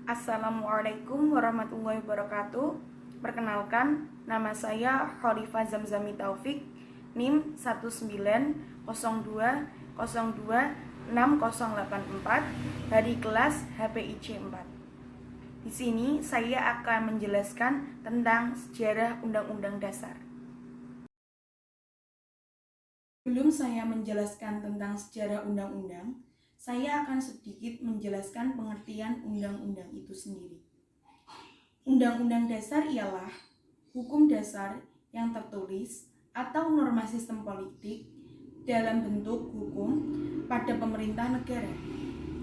Assalamualaikum warahmatullahi wabarakatuh. Perkenalkan, nama saya Khalifah Zamzami Taufik, NIM 19020206084 dari kelas HPIC 4. Di sini saya akan menjelaskan tentang sejarah Undang-Undang Dasar. Sebelum saya menjelaskan tentang sejarah undang-undang, saya akan sedikit menjelaskan pengertian undang-undang itu sendiri. Undang-undang dasar ialah hukum dasar yang tertulis atau norma sistem politik dalam bentuk hukum pada pemerintah negara.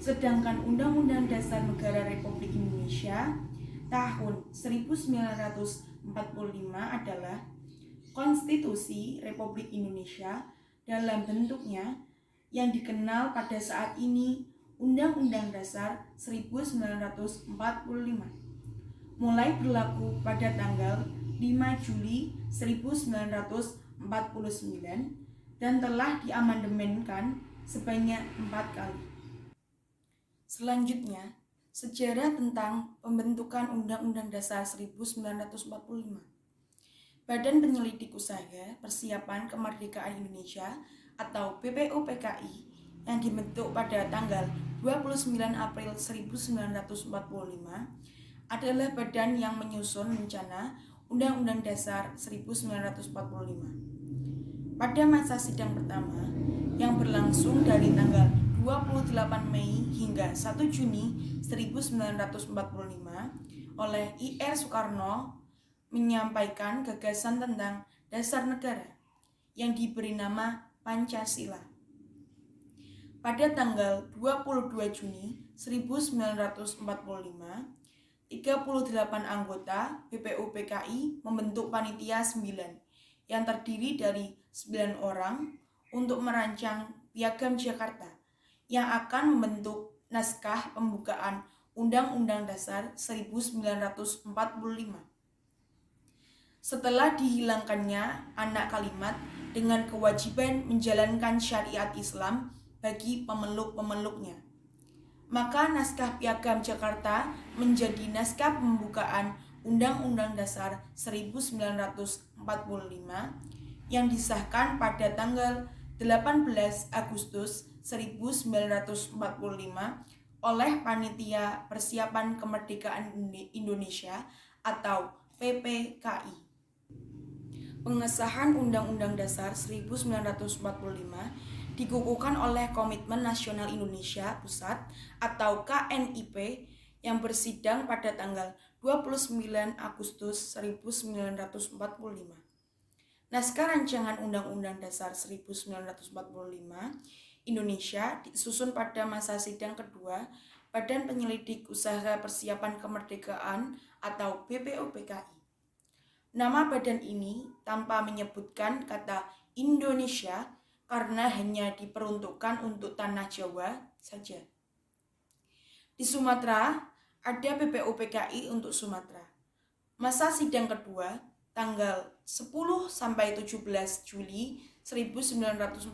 Sedangkan Undang-Undang Dasar Negara Republik Indonesia tahun 1945 adalah Konstitusi Republik Indonesia dalam bentuknya yang dikenal pada saat ini Undang-Undang Dasar 1945, mulai berlaku pada tanggal 5 Juli 1949 dan telah diamandemenkan sebanyak 4 kali. Selanjutnya, sejarah tentang pembentukan Undang-Undang Dasar 1945. Badan Penyelidik Usaha Persiapan Kemerdekaan Indonesia atau BPUPKI yang dibentuk pada tanggal 29 April 1945 adalah badan yang menyusun rencana Undang-Undang Dasar 1945. Pada masa sidang pertama yang berlangsung dari tanggal 28 Mei hingga 1 Juni 1945 oleh I.R. Soekarno menyampaikan gagasan tentang dasar negara yang diberi nama Pancasila. Pada tanggal 22 Juni 1945, 38 anggota BPUPKI membentuk Panitia 9 yang terdiri dari 9 orang untuk merancang Piagam Jakarta yang akan membentuk naskah pembukaan Undang-Undang Dasar 1945. Setelah dihilangkannya anak kalimat dengan kewajiban menjalankan syariat Islam bagi pemeluk-pemeluknya, maka naskah Piagam Jakarta menjadi naskah pembukaan Undang-Undang Dasar 1945 yang disahkan pada tanggal 18 Agustus 1945 oleh Panitia Persiapan Kemerdekaan Indonesia atau PPKI. Pengesahan Undang-Undang Dasar 1945 dikukuhkan oleh Komitmen Nasional Indonesia Pusat atau KNIP yang bersidang pada tanggal 29 Agustus 1945. Naskah Rancangan Undang-Undang Dasar 1945 Indonesia disusun pada masa sidang kedua Badan Penyelidik Usaha Persiapan Kemerdekaan atau BPUPKI. Nama badan ini tanpa menyebutkan kata Indonesia karena hanya diperuntukkan untuk tanah Jawa saja. Di Sumatera ada BPUPKI untuk Sumatera. Masa sidang kedua tanggal 10 sampai 17 Juli 1945.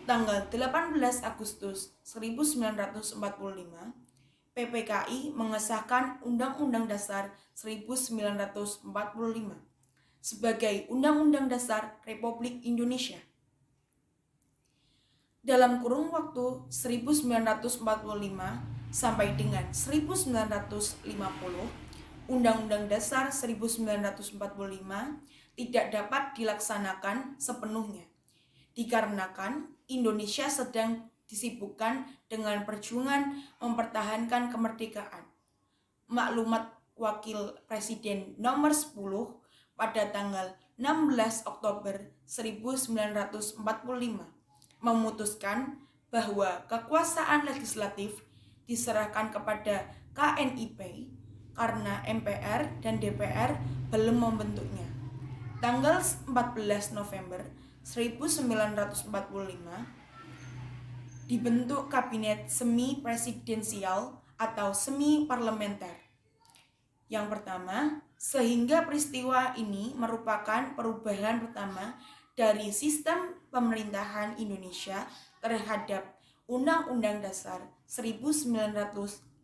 Tanggal 18 Agustus 1945, PPKI mengesahkan Undang-Undang Dasar 1945 sebagai Undang-Undang Dasar Republik Indonesia. Dalam kurun waktu 1945 sampai dengan 1950, Undang-Undang Dasar 1945 tidak dapat dilaksanakan sepenuhnya, dikarenakan Indonesia sedang disibukkan dengan perjuangan mempertahankan kemerdekaan. Maklumat Wakil Presiden nomor 10 pada tanggal 16 Oktober 1945 memutuskan bahwa kekuasaan legislatif diserahkan kepada KNIP karena MPR dan DPR belum membentuknya. Tanggal 14 November 1945 dibentuk kabinet semi presidensial atau semi parlementer. Yang pertama, sehingga peristiwa ini merupakan perubahan pertama dari sistem pemerintahan Indonesia terhadap Undang-Undang Dasar 1945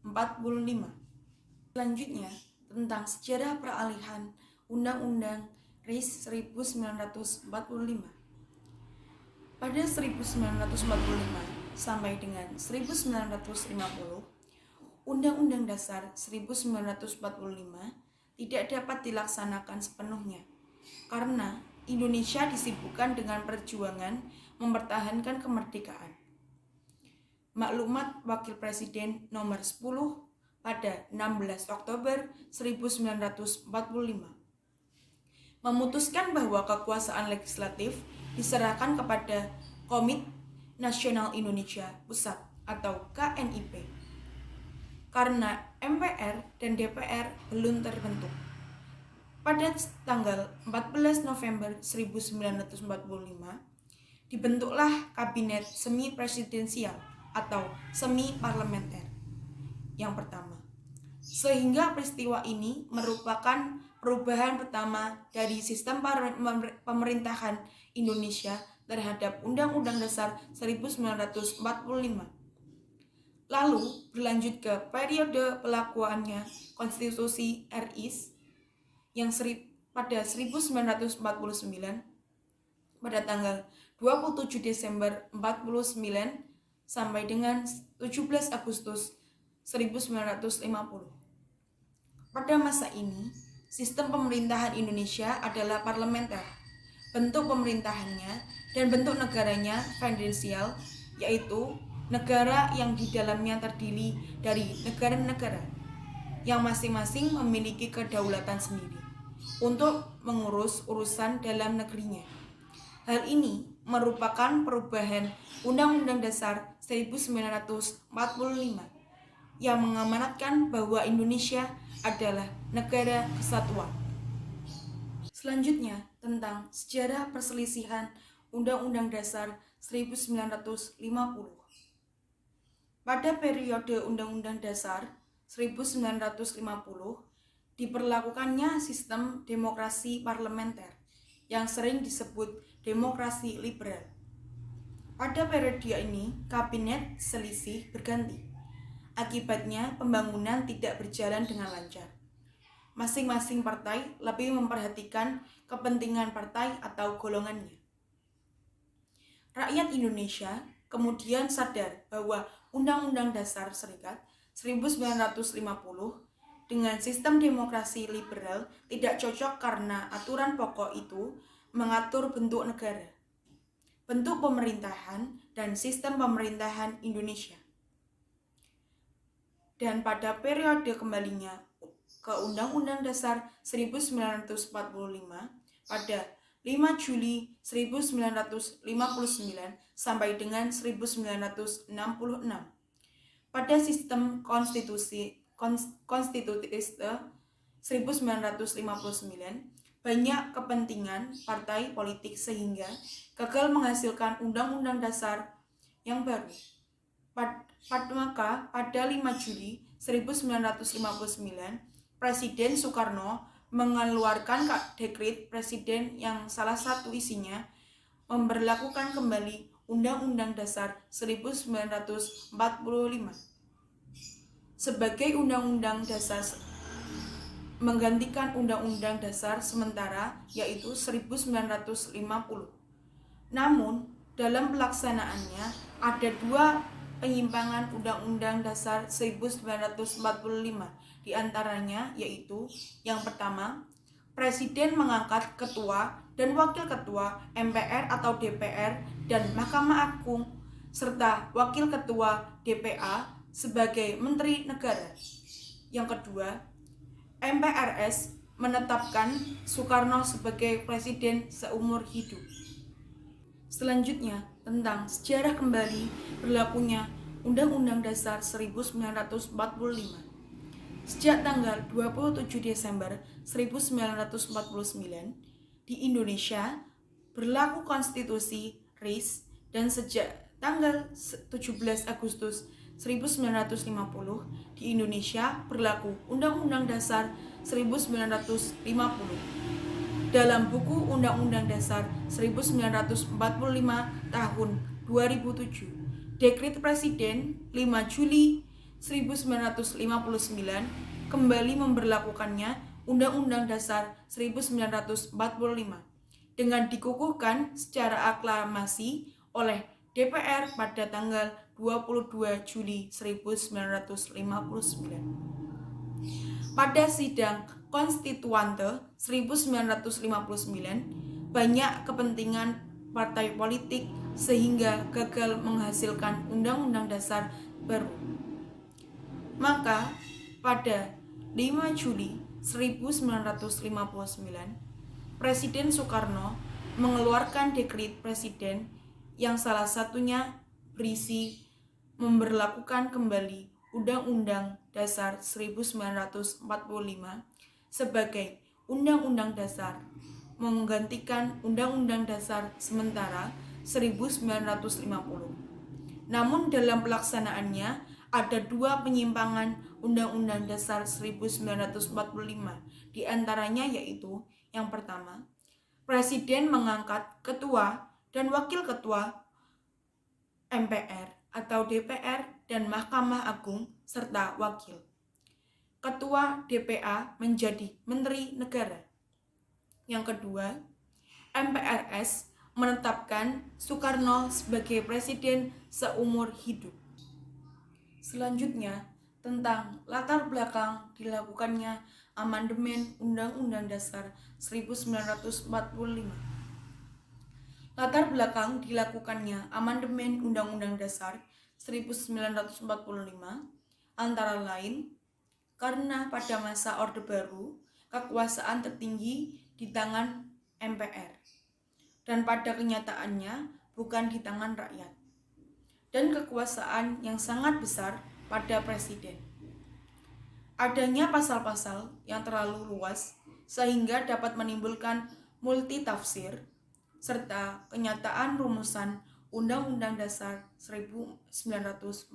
Selanjutnya, tentang sejarah peralihan Undang-Undang RIS 1945. Pada 1945 sampai dengan 1950, Undang-Undang Dasar 1945 tidak dapat dilaksanakan sepenuhnya karena Indonesia disibukkan dengan perjuangan mempertahankan kemerdekaan. Maklumat Wakil Presiden nomor 10 pada 16 Oktober 1945 memutuskan bahwa kekuasaan legislatif diserahkan kepada Komite Nasional Indonesia Pusat atau KNIP karena MPR dan DPR belum terbentuk. Pada tanggal 14 November 1945 dibentuklah Kabinet Semi Presidensial atau semi parlementer yang pertama. Sehingga peristiwa ini merupakan perubahan pertama dari sistem pemerintahan Indonesia terhadap Undang-Undang Dasar 1945. Lalu berlanjut ke periode pelakuannya Konstitusi RI yang pada 1949 pada tanggal 27 Desember 49 sampai dengan 17 Agustus 1950. Pada masa ini, sistem pemerintahan Indonesia adalah parlementer. Bentuk pemerintahannya dan bentuk negaranya presidensial, yaitu negara yang di dalamnya terdiri dari negara-negara yang masing-masing memiliki kedaulatan sendiri untuk mengurus urusan dalam negerinya. Hal ini merupakan perubahan Undang-Undang Dasar 1945 yang mengamanatkan bahwa Indonesia adalah negara kesatuan. Selanjutnya, tentang sejarah perselisihan Undang-Undang Dasar 1950. Pada periode Undang-Undang Dasar 1950, diberlakukannya sistem demokrasi parlementer yang sering disebut demokrasi liberal. Pada periode ini, kabinet selisih berganti. Akibatnya, pembangunan tidak berjalan dengan lancar. Masing-masing partai lebih memperhatikan kepentingan partai atau golongannya. Rakyat Indonesia kemudian sadar bahwa Undang-Undang Dasar 1950 dengan sistem demokrasi liberal tidak cocok karena aturan pokok itu mengatur bentuk negara, bentuk pemerintahan, dan sistem pemerintahan Indonesia. Dan pada periode kembalinya ke Undang-Undang Dasar 1945 pada 5 Juli 1959 sampai dengan 1966. Pada sistem konstitutif 1959, banyak kepentingan partai politik sehingga gagal menghasilkan undang-undang dasar yang baru. Maka pada 5 Juli 1959, Presiden Soekarno mengeluarkan dekret presiden yang salah satu isinya memberlakukan kembali Undang-Undang Dasar 1945 sebagai Undang-Undang Dasar menggantikan Undang-Undang Dasar sementara yaitu 1950. Namun, dalam pelaksanaannya ada dua penyimpangan Undang-Undang Dasar 1945, di antaranya yaitu yang pertama, Presiden mengangkat ketua dan wakil ketua MPR atau DPR dan Mahkamah Agung serta wakil ketua DPA sebagai menteri negara. Yang kedua, MPRS menetapkan Soekarno sebagai presiden seumur hidup. Selanjutnya, tentang sejarah kembali berlakunya Undang-Undang Dasar 1945. Sejak tanggal 27 Desember 1949, di Indonesia berlaku konstitusi RIS dan sejak tanggal 17 Agustus 1950 di Indonesia berlaku Undang-Undang Dasar 1950. Dalam buku Undang-Undang Dasar 1945 tahun 2007, Dekret Presiden 5 Juli 1959 kembali memberlakukannya Undang-Undang Dasar 1945 dengan dikukuhkan secara aklamasi oleh DPR pada tanggal 22 Juli 1959. Pada sidang Konstituante 1959, banyak kepentingan partai politik sehingga gagal menghasilkan Undang-Undang Dasar baru. Maka pada 5 Juli 1959, Presiden Soekarno mengeluarkan dekret presiden yang salah satunya berisi memberlakukan kembali Undang-Undang Dasar 1945 sebagai Undang-Undang Dasar, menggantikan Undang-Undang Dasar sementara 1950. Namun dalam pelaksanaannya ada dua penyimpangan Undang-Undang Dasar 1945, di antaranya yaitu yang pertama, Presiden mengangkat ketua dan wakil ketua MPR atau DPR dan Mahkamah Agung serta wakil. Ketua DPA menjadi Menteri Negara. Yang kedua, MPRS menetapkan Soekarno sebagai presiden seumur hidup. Selanjutnya, tentang latar belakang dilakukannya amandemen Undang-Undang Dasar 1945. Latar belakang dilakukannya amandemen Undang-Undang Dasar 1945 antara lain karena pada masa Orde Baru kekuasaan tertinggi di tangan MPR dan pada kenyataannya bukan di tangan rakyat, dan kekuasaan yang sangat besar pada presiden. Adanya pasal-pasal yang terlalu luas sehingga dapat menimbulkan multitafsir serta kenyataan rumusan Undang-Undang Dasar 1945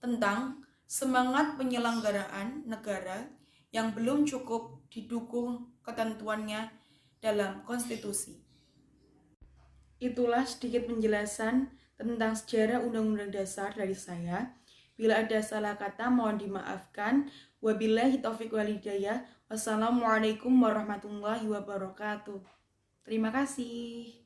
tentang semangat penyelenggaraan negara yang belum cukup didukung ketentuannya dalam konstitusi. Itulah sedikit penjelasan tentang sejarah Undang-Undang Dasar dari saya. Bila ada salah kata mohon dimaafkan. Wabillahi taufiq wal hidayah. Wassalamualaikum warahmatullahi wabarakatuh. Terima kasih.